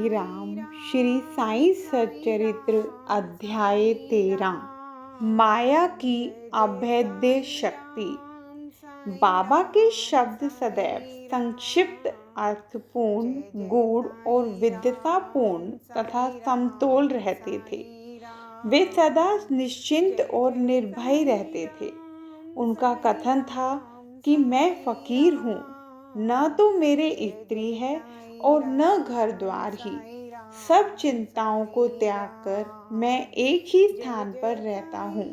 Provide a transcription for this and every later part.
साईं राम। श्री साईं सच्चरित्र अध्याय 13। माया की अभेद्य शक्ति। बाबा के शब्द सदैव संक्षिप्त, अर्थपूर्ण, गूढ़ और विद्वतापूर्ण तथा समतोल रहते थे। वे सदा निश्चिंत और निर्भय रहते थे। उनका कथन था कि मैं फकीर हूँ, न तो मेरे स्त्री है और न घर द्वार ही। सब चिंताओं को त्याग कर मैं एक ही स्थान पर रहता हूँ,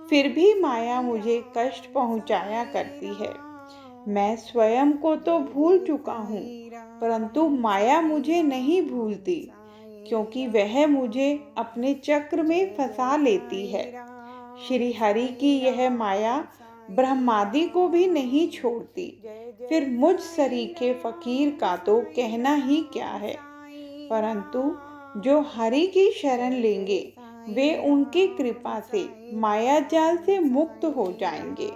फिर भी माया मुझे कष्ट पहुँचाया करती है। मैं स्वयं को तो भूल चुका हूँ, परंतु माया मुझे नहीं भूलती, क्योंकि वह मुझे अपने चक्र में फंसा लेती है। श्री हरि की यह माया ब्रह्मादि को भी नहीं छोड़ती, फिर मुझ सरीखे फकीर का तो कहना ही क्या है। परंतु जो हरि की शरण लेंगे, वे उनकी कृपा से माया जाल से मुक्त हो जाएंगे।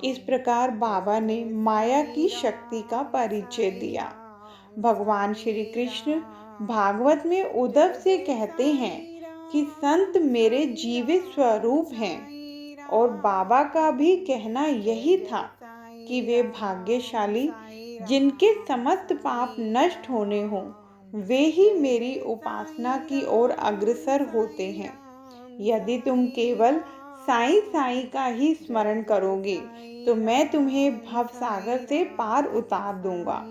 इस प्रकार बाबा ने माया की शक्ति का परिचय दिया। भगवान श्री कृष्ण भागवत में उद्धव से कहते हैं कि संत मेरे जीवित स्वरूप हैं, और बाबा का भी कहना यही था कि वे भाग्यशाली जिनके समस्त पाप नष्ट होने हों, वे ही मेरी उपासना की ओर अग्रसर होते हैं। यदि तुम केवल साईं साईं का ही स्मरण करोगे, तो मैं तुम्हें भवसागर से पार उतार दूंगा।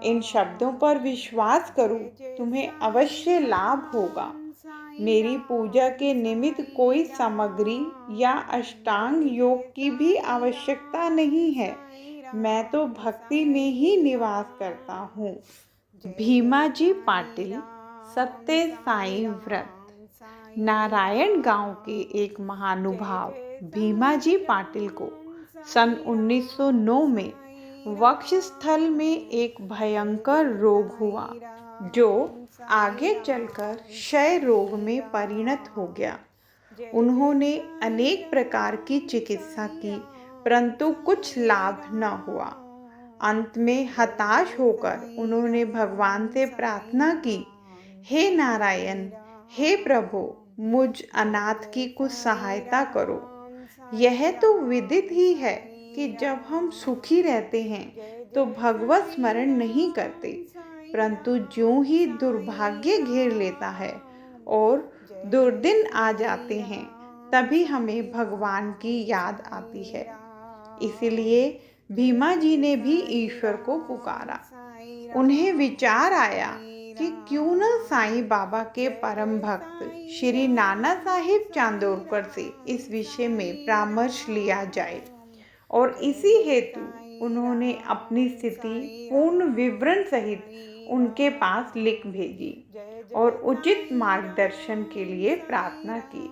इन शब्दों पर विश्वास करो, तुम्हें अवश्य लाभ होगा। मेरी पूजा के निमित्त कोई सामग्री या अष्टांग योग की भी आवश्यकता नहीं है। मैं तो भक्ति में ही निवास करता हूँ। भीमाजी पाटिल, सत्य साईं व्रत। नारायण गांव के एक महानुभाव भीमाजी पाटिल को सन 1909 में वक्षस्थल में एक भयंकर रोग हुआ, जो आगे चलकर क्षय रोग में परिणत हो गया। उन्होंने अनेक प्रकार की चिकित्सा की, परंतु कुछ लाभ न हुआ। अंत में हताश होकर उन्होंने भगवान से प्रार्थना की, हे नारायण, हे प्रभु, मुझ अनाथ की कुछ सहायता करो। यह तो विदित ही है कि जब हम सुखी रहते हैं तो भगवत स्मरण नहीं करते, परंतु ज्यों ही दुर्भाग्य घेर लेता है और दुर्दिन आ जाते हैं, तभी हमें भगवान की याद आती है। इसलिए भीमा जी ने भी ईश्वर को पुकारा। उन्हें विचार आया कि क्यों न साईं बाबा के परम भक्त श्री नाना साहिब चांदोरकर से इस विषय में परामर्श लिया जाए, और इसी हेतु उन्होंने अपनी स्थिति पूर्ण विवरण सहित उनके पास लिख भेजी और उचित मार्गदर्शन के लिए प्रार्थना की।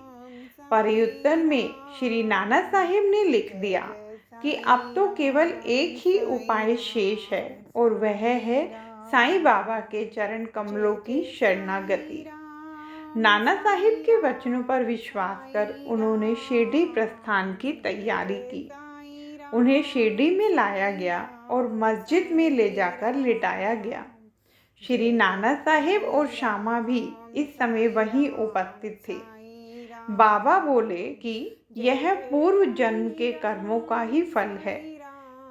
प्रत्युत्तर में श्री नाना साहिब ने लिख दिया कि अब तो केवल एक ही उपाय शेष है, और वह है साईं बाबा के चरण कमलों की शरणागति। नाना साहिब के वचनों पर विश्वास कर उन्होंने शिरडी प्रस्थान की तैयारी की। उन्हें शिरडी में लाया गया और मस्जिद में ले जाकर लिटाया गया। श्री नाना साहिब और श्यामा भी इस समय वहीं उपस्थित थे। बाबा बोले कि यह पूर्व जन्म के कर्मों का ही फल है,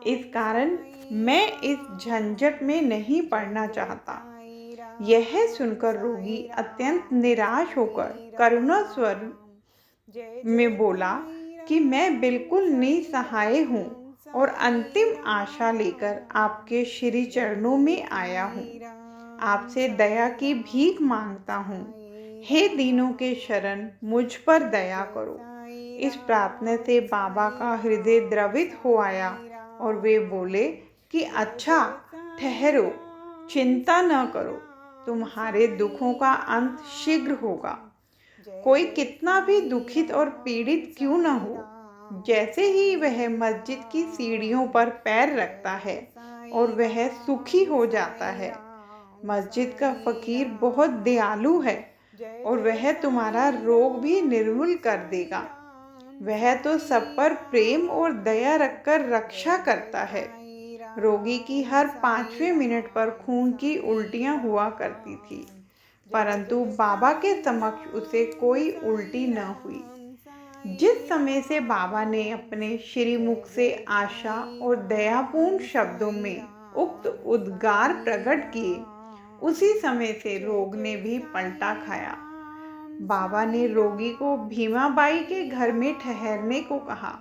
इस कारण मैं इस झंझट में नहीं पड़ना चाहता। यह सुनकर रोगी अत्यंत निराश होकर करुणा स्वर में बोला कि मैं बिल्कुल निसहाय हूँ और अंतिम आशा लेकर आपके श्री चरणों में आया हूँ। आपसे दया की भीख मांगता हूँ। हे दीनों के शरण, मुझ पर दया करो। इस प्रार्थना से बाबा का हृदय द्रवित हो आया और वे बोले कि अच्छा, ठहरो, चिंता न करो, तुम्हारे दुखों का अंत शीघ्र होगा। कोई कितना भी दुखित और पीड़ित क्यों न हो, जैसे ही वह मस्जिद की सीढ़ियों पर पैर रखता है और वह सुखी हो जाता है। मस्जिद का फकीर बहुत दयालु है और वह तुम्हारा रोग भी निर्मूल कर देगा। वह तो सब पर प्रेम और दया रखकर रक्षा करता है। रोगी की हर 5वें मिनट पर खून की उल्टियां हुआ करती थी। परंतु बाबा के समक्ष उसे कोई उल्टी न हुई। जिस समय से बाबा ने अपने श्रीमुख से आशा और दयापूर्ण शब्दों में उक्त उद्गार प्रकट किए, उसी समय से रोग ने भी पलटा खाया। बाबा ने रोगी को भीमाबाई के घर में ठहरने को कहा।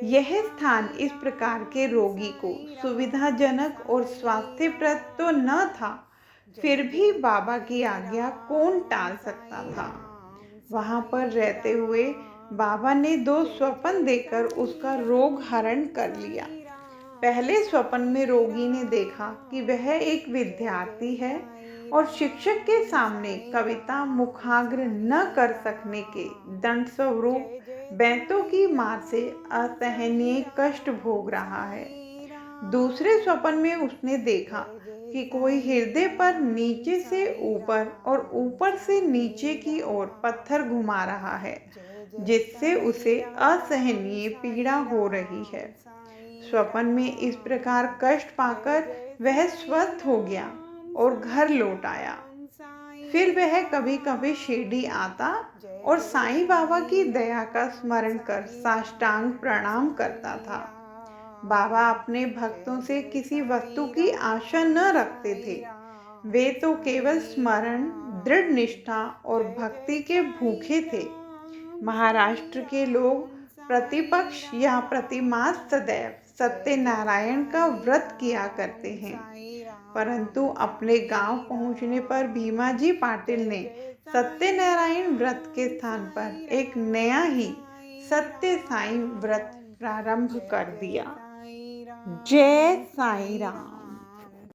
यह स्थान इस प्रकार के रोगी को सुविधाजनक और स्वास्थ्यप्रद तो न था, फिर भी बाबा की आज्ञा कौन टाल सकता था। वहां पर रहते हुए बाबा ने 2 स्वप्न देकर उसका रोग हरण कर लिया। पहले स्वप्न में रोगी ने देखा कि वह एक विद्यार्थी है और शिक्षक के सामने कविता मुखाग्र न कर सकने के दंड स्वरूप बैंतों की मार से असहनीय कष्ट भोग रहा है। दूसरे स्वप्न में उसने देखा कि कोई हृदय पर नीचे से ऊपर और ऊपर से नीचे की ओर पत्थर घुमा रहा है, जिससे उसे असहनीय पीड़ा हो रही है। स्वप्न में इस प्रकार कष्ट पाकर वह स्वस्थ हो गया और घर लौट आया। फिर वह कभी कभी शिरडी आता और साईं बाबा की दया का स्मरण कर साष्टांग प्रणाम करता था। बाबा अपने भक्तों से किसी वस्तु की आशा न रखते थे। वे तो केवल स्मरण, दृढ़ निष्ठा और भक्ति के भूखे थे। महाराष्ट्र के लोग प्रतिपक्ष या प्रतिमास सदैव सत्यनारायण का व्रत किया करते हैं, परंतु अपने गांव पहुंचने पर भीमाजी पाटिल ने सत्यनारायण व्रत के स्थान पर एक नया ही सत्य साईं व्रत प्रारंभ कर दिया। जय साईं राम।